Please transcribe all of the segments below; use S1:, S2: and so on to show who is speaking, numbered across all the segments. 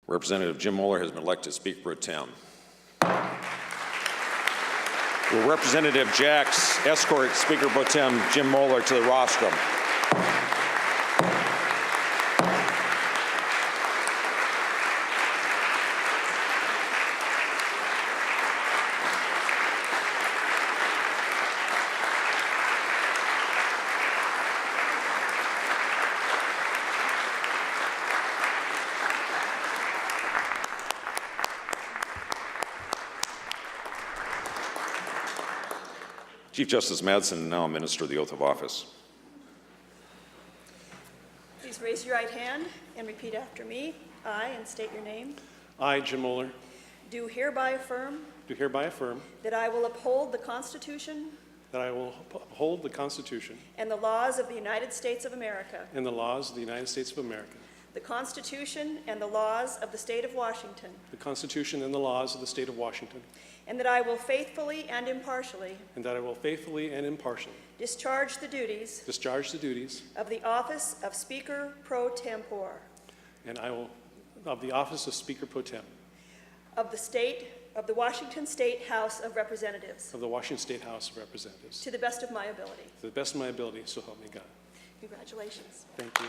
S1: Representative Jim Moeller has been elected Speaker Pro Tem. Will Representative Jacks escort Speaker Pro Tem Jim Moeller to the rostrum? Chief Justice Madsen now administer the oath of office.
S2: Please raise your right hand and repeat after me. I, and state your name,
S3: I, Jim Moeller,
S2: do hereby affirm that I will uphold the Constitution
S3: that I will uphold the Constitution
S2: and the laws of the United States of America,
S3: and the laws of the United States of America,
S2: the Constitution and the laws of the State of Washington,
S3: the Constitution and the laws of the State of Washington,
S2: and that I will faithfully and impartially discharge the duties
S3: of
S2: the office of Speaker Pro Tempore
S3: of the office of Speaker Pro Tem
S2: of the Washington State House of Representatives
S3: of the Washington State House of Representatives
S2: to the best of my ability.
S3: to the best of my ability, so help me God.
S2: Congratulations.
S3: Thank you.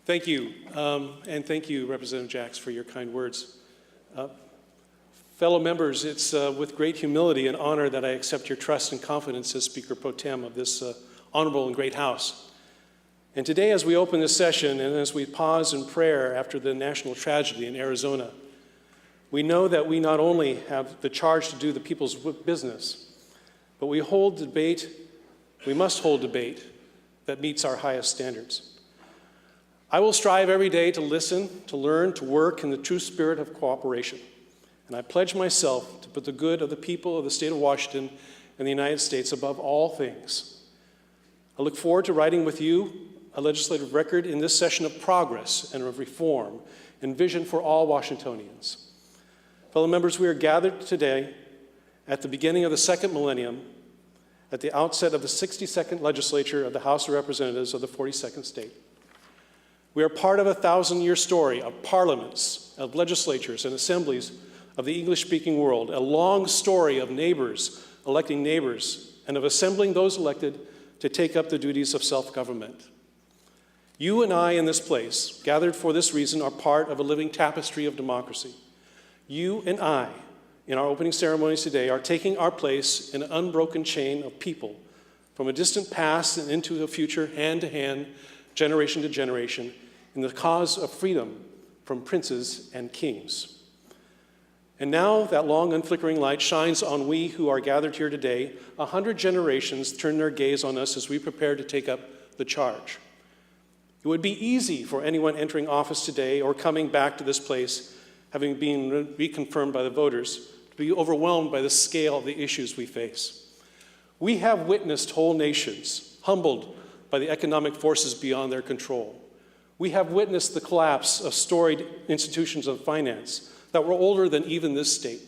S3: Thank you, and thank you, Representative Jacks, for your kind words. Fellow members, it's with great humility and honor that I accept your trust and confidence as Speaker Pro Tem of this honorable and great House. And today, as we open this session and as we pause in prayer after the national tragedy in Arizona, we know that we not only have the charge to do the people's business, but we must hold debate that meets our highest standards. I will strive every day to listen, to learn, to work in the true spirit of cooperation. And I pledge myself to put the good of the people of the state of Washington and the United States above all things. I look forward to writing with you a legislative record in this session of progress and of reform and vision for all Washingtonians. Fellow members, we are gathered today at the beginning of the second millennium, at the outset of the 62nd legislature of the House of Representatives of the 42nd state. We are part of a 1,000-year story of parliaments, of legislatures and assemblies of the English-speaking world, a long story of neighbors electing neighbors and of assembling those elected to take up the duties of self-government. You and I in this place, gathered for this reason, are part of a living tapestry of democracy. You and I, in our opening ceremonies today, are taking our place in an unbroken chain of people from a distant past and into a future, hand to hand, generation to generation, in the cause of freedom from princes and kings. And now that long unflickering light shines on we who are gathered here today. 100 generations turn their gaze on us as we prepare to take up the charge. It would be easy for anyone entering office today or coming back to this place, having been reconfirmed by the voters, to be overwhelmed by the scale of the issues we face. We have witnessed whole nations humbled by the economic forces beyond their control. We have witnessed the collapse of storied institutions of finance that were older than even this state.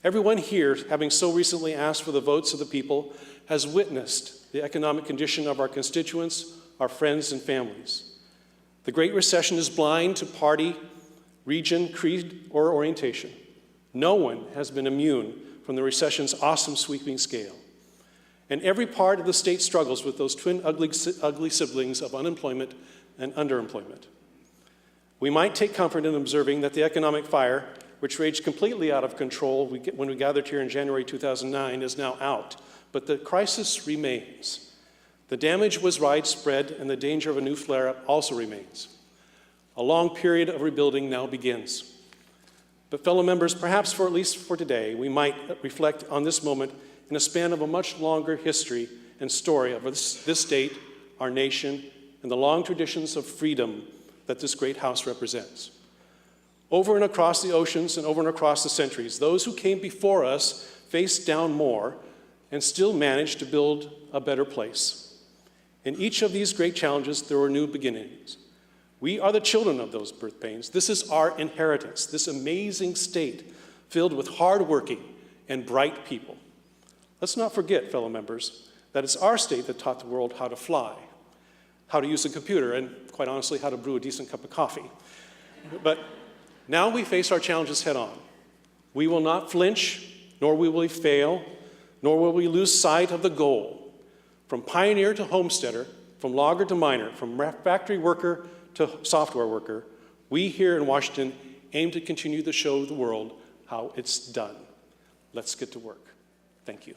S3: Everyone here, having so recently asked for the votes of the people, has witnessed the economic condition of our constituents, our friends, and families. The Great Recession is blind to party, region, creed, or orientation. No one has been immune from the recession's awesome sweeping scale. And every part of the state struggles with those twin ugly siblings of unemployment and underemployment. We might take comfort in observing that the economic fire, which raged completely out of control when we gathered here in January 2009, is now out. But the crisis remains. The damage was widespread, and the danger of a new flare-up also remains. A long period of rebuilding now begins. But fellow members, perhaps at least for today, we might reflect on this moment in a span of a much longer history and story of this state, our nation, and the long traditions of freedom that this great House represents. Over and across the oceans and over and across the centuries, those who came before us faced down more and still managed to build a better place. In each of these great challenges, there were new beginnings. We are the children of those birth pains. This is our inheritance, this amazing state filled with hardworking and bright people. Let's not forget, fellow members, that it's our state that taught the world how to fly, how to use a computer, and quite honestly, how to brew a decent cup of coffee. But now we face our challenges head on. We will not flinch, nor will we fail, nor will we lose sight of the goal. From pioneer to homesteader, from logger to miner, from factory worker to software worker, we here in Washington aim to continue to show the world how it's done. Let's get to work. Thank you.